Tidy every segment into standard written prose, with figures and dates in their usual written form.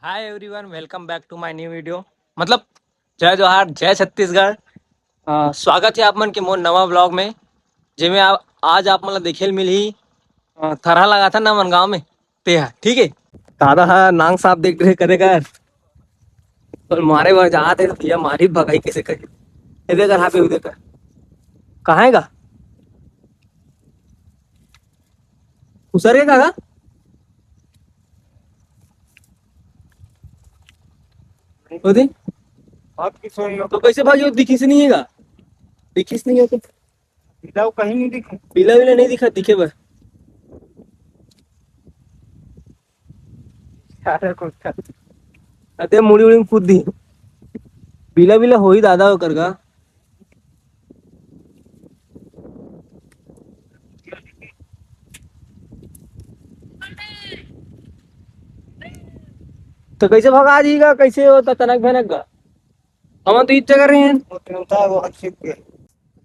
Hi everyone, welcome back to my new video. मतलब जय जोहार, जय छत्तीसगढ़। स्वागत है आप मन के मोर नवा ब्लॉग में, जिसमें आज आप मतलब देखे मिली थरहा लगा था ना मन गाँव में ते है, ठीक है। दादा हा नांग साहब देख रहे करे कर और मारे बार जाते तो भैया मारी भगाई कैसे करे। इधर कर, हाँ पे उधर कर, कहाँ है गा उसर के का होते तो कैसे भागी, दिखी नहीं है, दिखीस नहीं है तो पीला कहीं नहीं दिखा। पीला विला नहीं दिखा, दिखे बस अते मुड़ी उड़ी में कूद दी। पीला विला हो ही दादा कर का तो कैसे भगा जाएगा, कैसे होता तनक भनक का। हम तो इच्छा कर रहे हैं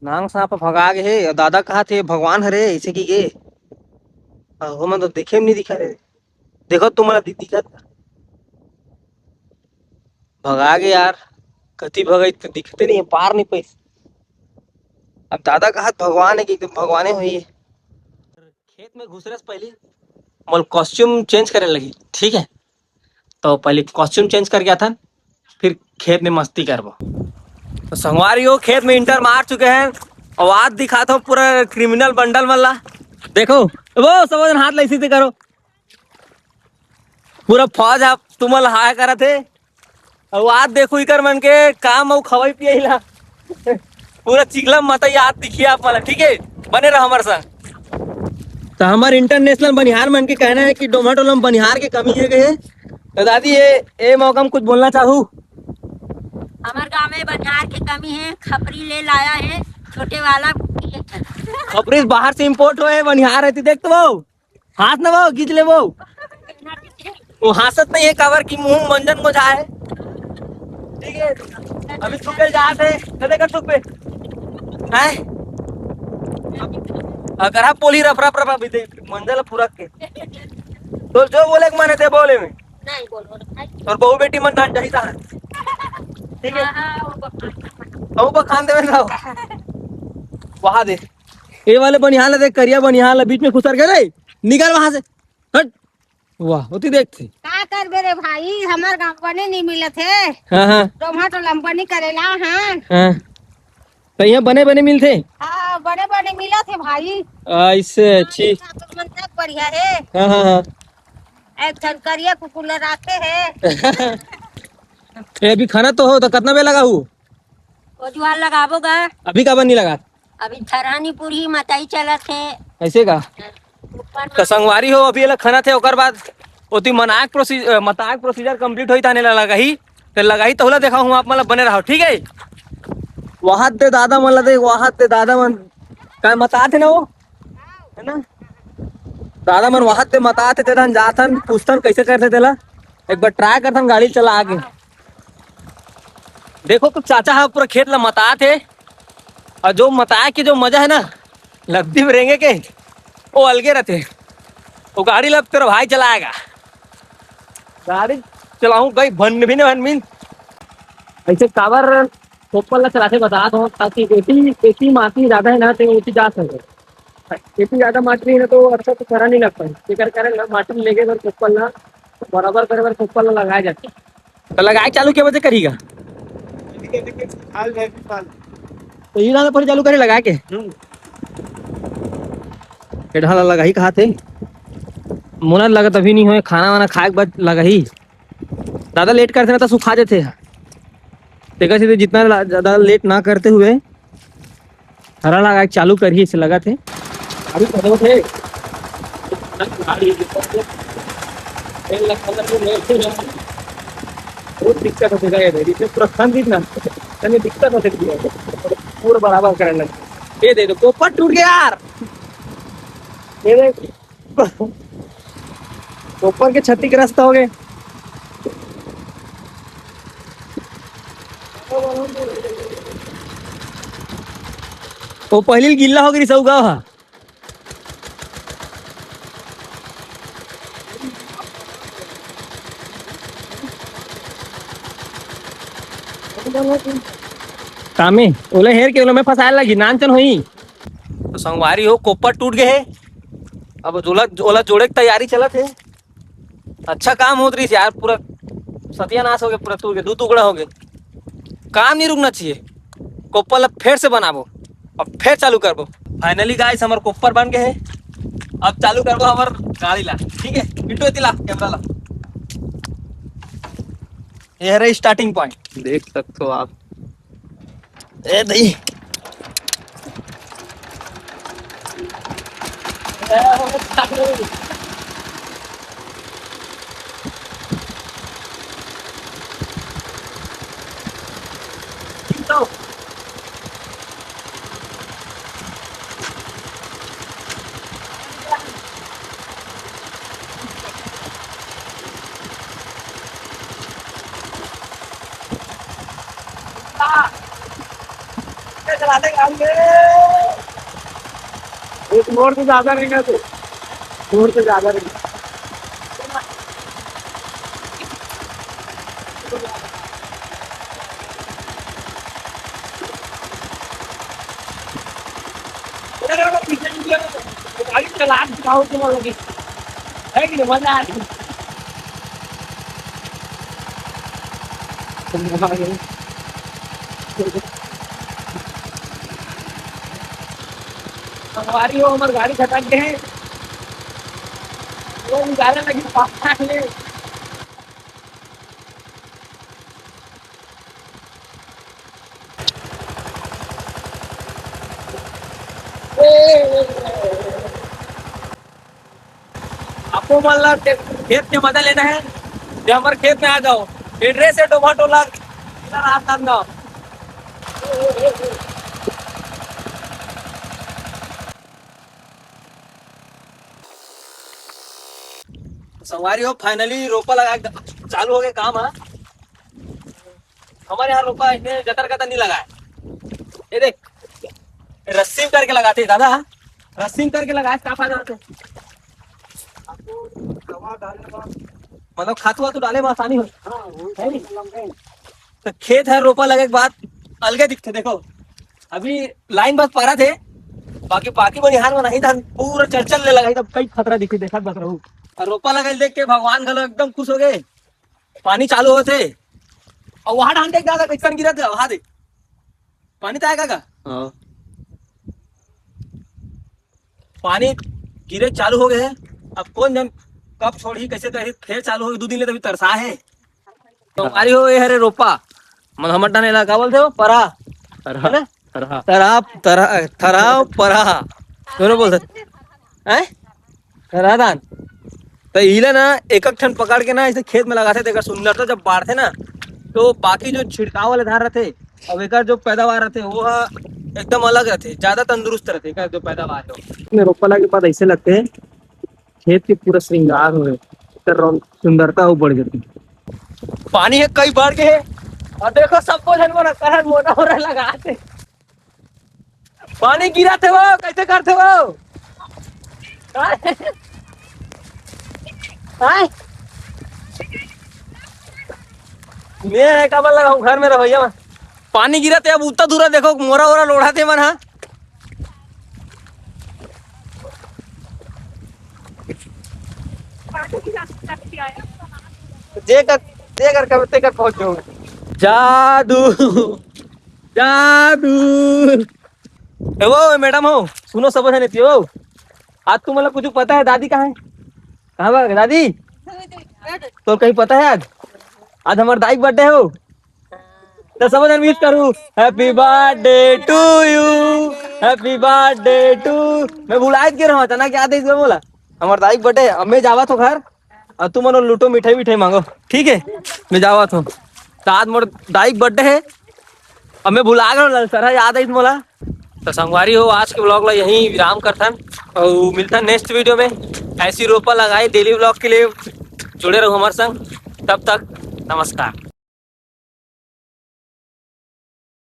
नांग सांप भगा गए है और दादा कहा थे भगवान हरे ऐसे की गे। हम तो देखे में नहीं दिखा रहे, देखो तुम्हारा दिखा भगा गए यार। कति भगाई तो दिखते नहीं है, पार नहीं पैसे। अब दादा का हाथ भगवान है कि एकदम भगवाने हुई है। खेत में घुस रहे से पहले मल कॉस्ट्यूम चेंज करने लगी, ठीक है। तो पहले कॉस्ट्यूम चेंज कर गया था, फिर खेत में मस्ती करबो। तो संगवारी हो खेत में इंटर मार चुके हैं और आज दिखाता हूँ पूरा क्रिमिनल बंडल वाला। देखो वो सब हाथ लैसी से करो, पूरा फौज आप तुमल हाय करा थे और आज देखो इकर मन के काम और खवाई पियला पूरा चिगला मत याद दिखिए आप वाला, ठीक है। बने रहो हमारे साथ। तो हमारे इंटरनेशनल बनिहार मन के कहना है कि डोमाटोल में बनिहार के कमी है गए। तो दादी ये मौका में कुछ बोलना चाहूँ। हमारे गांव में बनिहार की कमी है, खपरी ले लाया है छोटे वाला। खपरी बाहर से इम्पोर्ट हुए बनिहार रहती, देख तो वो हाथ ना वो खींच ले वो हासत नहीं है कवर की मुंह मंजन को जाए, ठीक है। अभी सुबह जाते कदे कर सुबह है अगर आप पोली रफ रफ रफ अभी देख मंजल पूरा के तो जो बोले माने थे बोले में नहीं बोलो और बहू बेटी मन डांट जाही था, ठीक है। अब खान देवे ना वहां दे ये वाले बनिहाल देख, करिया बनिहाल बीच में खुसर गए, निकल वहां से हट। वाह होती देखते का कर बेरे भाई, हमार गांव बने नहीं मिले थे। हाँ हाँ टमाटो लंबनी करेला। हाँ हाँ तो यहाँ बने बने मिलते हाँ, बड़े बड़े मिला थे भाई। ऐसे अच्छी सब बढ़िया है। हाँ हाँ हाँ एक छनकरिया कुकुर रखे है। ये अभी खाना तो हो तो कितना बे लगा हूँ वो जुआर लगाबोगा अभी का बन नहीं लगा अभी थरानी पूरी मताई चलत है ऐसे का। तो संगवारी हो अभी अलग खाना थे ओकर बाद ओती मनाक प्रोसीजर कंप्लीट होई ताने लगा ही तो लगा ही तो देखा हूँ आप मतलब बने रहो, ठीक है। वहां ते दादा मन देख, वहां ते दादा मन का मता थे ना वो है ना, दादा मन वहां ते मता थे तेरा जाथन पूछतन कैसे करते तेला। एक बार ट्राई करथन गाड़ी चला आगे देखो तो चाचा है पूरा खेत ला मता थे और जो मताया की जो मजा है ना लगती में रहेंगे के वो अलगे रहते। वो गाड़ी लब तेरा भाई चलाएगा, गाड़ी चलाऊं गई भन भी नहीं भन ऐसे कावर पोपल ला चलाते बता दो ताकि खेती माटी ज्यादा है ना तो ऊँची जा सके। खेती ज्यादा माटी है ना तो अच्छा तो करा नहीं लगता है, करे माटी लेके अगर पोपल ला बराबर करे पोपल ला लगाया जाते तो लगाए चालू क्या बजे करेगा तो ये ना पर चालू करे लगा के ढाला लगा ही कहा थे मुना लगा तभी नहीं हो खाना वाना खाए के बाद लगा ही। ज्यादा लेट करते ना तो सुखा देते देखा सीधे जितना ज्यादा लेट ना करते हुए हरा लगा चालू कर ही इसे लगा थे अभी कदम थे बहुत दिक्कत होती पूरा खान दी ना दिक्कत होती पूरा बराबर करने लगे। ये दे दो पोपट टूट गया यार, ये देख ऊपर के छत्ती के रास्ता हो गए। वो पहले गिल्ला हो गई सब गाँव कामे ओले हेर के ओले में फसाए लगी नानचन हुई तो संगवारी हो कोपर टूट गए है। अब ओला ओला जोड़े की तैयारी चलत है। अच्छा काम होत रही यार, पूरा सत्यानाश हो गया, पूरा टूट गया, दो टुकड़ा हो गए। काम नहीं रुकना चाहिए। कोपर ला फिर से बनाबो अब फिर चालू करबो। फाइनली गाइस हमार कोपर बन गए है। अब चालू करबो हमार गाड़ी ला। ठीक है बिट्टू इतिला कैमरा ला। ये है स्टार्टिंग पॉइंट, देख सकते हो आप। ए नहीं चलाते गाड़ी एक मोड़ से ज्यादा नहीं है, तो मोड़ से ज्यादा नहीं। गाड़ी चला दिखाओ तुम लोग है कि नहीं, मजा आ रही हमारी हो हमारी गाड़ी खटक गए हैं। वो निकालने लगी पापा ने। आपको मान ला खेत में मजा लेना है जो हमारे खेत में आ जाओ। एड्रेस है टोमाटो ला राजनांदगांव। सवारी हो फाइनली रोपा लगा चालू हो गया काम। हाँ हमारे यहाँ रोपा इसने जतर कतर नहीं लगाया। ये देख रस्सी करके लगाते दादा, रस्सी करके लगाए क्या फायदा होते। मतलब खातुआ तो डाले में आसानी हो है नी? तो खेत है रोपा लगे के बाद अलगे दिखते। देखो अभी लाइन बस पारा थे, बाकी बाकी बनिहार में नहीं था, पूरा चलचल ले लगा तब कई खतरा दिखी देखा बस रहू। और रोपा लगा देख के भगवान घलो एकदम खुश हो गए। पानी चालू होते और वहां ढांटे दादा कैसा गिरा था वहां देख पानी तो आएगा का। पानी गिरे चालू हो गए। अब कौन जन कब छोड़ी कैसे तो फिर चालू हो गए। 2 दिन ले तभी तरसा है। तो हमारी हो ये हरे रोपा मन हमर डाने लगा का बोलते हो परा है ना, तरा तरा थरा परा दोनों बोल सकते हैं थरा दान। तो इले ना एक एक ठन पकड़ के ना ऐसे खेत में लगाते थे। सुंदरता जब बाढ़ते ना तो बाकी जो छिड़काव वाले धार रहते अब एक जो पैदावार रहते वो एकदम अलग रहते, ज्यादा तंदुरुस्त रहते का जो पैदावार हो। रोपला के बाद ऐसे लगते हैं खेत के पूरा श्रृंगार हो सुंदरता वो बढ़ जाती। पानी है कई बढ़ गए और देखो सबको जन मोटा हो रहा लगाते। पानी गिरा थे वो कैसे करते वो मैं कब लगाऊ घर में रहो भैया। पानी गिरा थे अब उतना दूर देखो मोरा वोरा लोढ़ा थे मन। हाँ देकर करते कर पहुंच जाओ। जादू जादू वो मैडम हो सुनो सब नहीं हो। आज तुम मतलब कुछ पता है दादी कहाँ है, कहाँ बा दादी तो कहीं पता है। आज हमारे दाई बर्थडे हो तो सब जन विश करूँ happy birthday to you, happy birthday to. मैं भुला के रहा था ना क्या आदेश बोला हमारे दाई बर्थडे। अब मैं जावा तो घर और तुम मनो लूटो मिठाई विठाई मांगो ठीक है। मैं जावा तो आज मोर दाई बर्थडे है। अब मैं भुला गया सर याद है मोला। तो संगवारी हो आज के ब्लॉग ला यहीं विराम करथन और मिलता नेक्स्ट वीडियो में। ऐसी रोपा लगाए डेली ब्लॉग के लिए जुड़े रहो हमारे संग। तब तक नमस्कार।